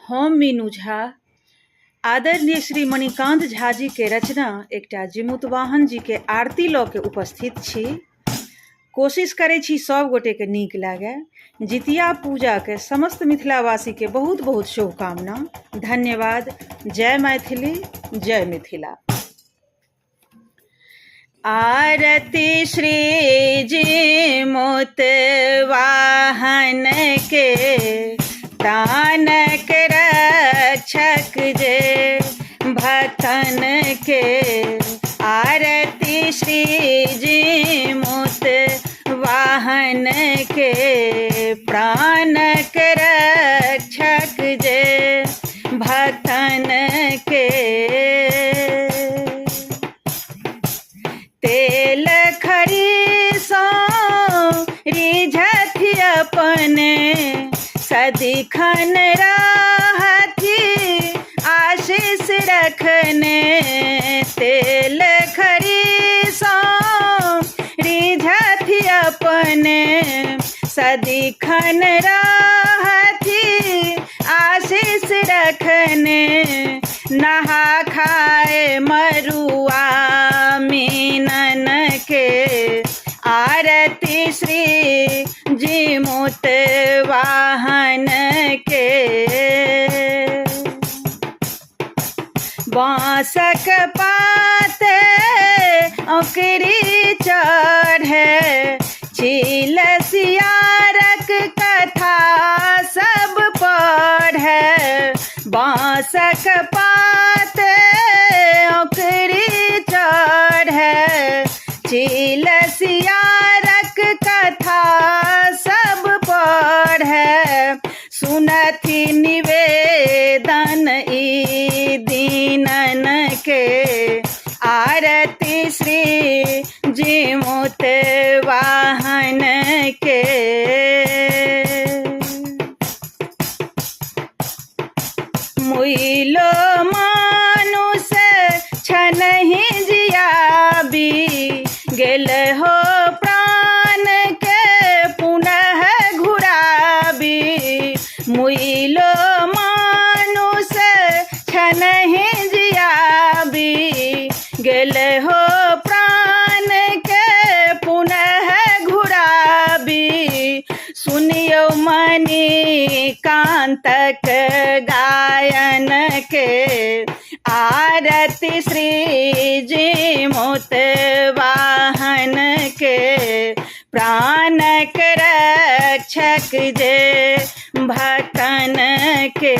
हम मीनू झा आदरणीय श्री मणिकांत झा जी के रचना एकटा जिमुतवाहन जी के आरती लऽ के उपस्थित छी। कोशिश करै छी सब गोटे के नीक लागे। जितिया पूजा के समस्त मिथिलावासी के बहुत बहुत शुभकामना। धन्यवाद। जय मैथिली, जय मिथिला। आरती श्री जिमुतवाहन के प्राण के रक्षक जे भक्तन के। आरती श्री जिमुतवाहन के प्राण के रक्षक जे भक्तन के। तेल खरी सो रिझथि अपने सदिखन रहथि आशीष रखने। तेल खरी सो रिझथि अपने सदिखन रहथि आशीष रखने। नहा खाए मरुआ मीनन के। आरती श्री जिमुतवाहन के। बांसक पात ओकरी चढ़े छील सियारक कथा सब पढ़े। बांसक पात ओकरी चढ़े छील सियारक कथा सब पढ़े। सुनथि निवेदन ई दीनन के। आरती श्री जिमुतवाहन के। मुइलो मानुष छनहि जियाबी गेल हो प्राण के पुनः घुराबी। मुइलो मानुष छनहि जियाबी गेल हो प्राण के पुनः घुराबी। सुनियो मणिकांतक गायन के। आरती श्री जिमुतवाहन के प्राण के रक्षक जे भक्तन के।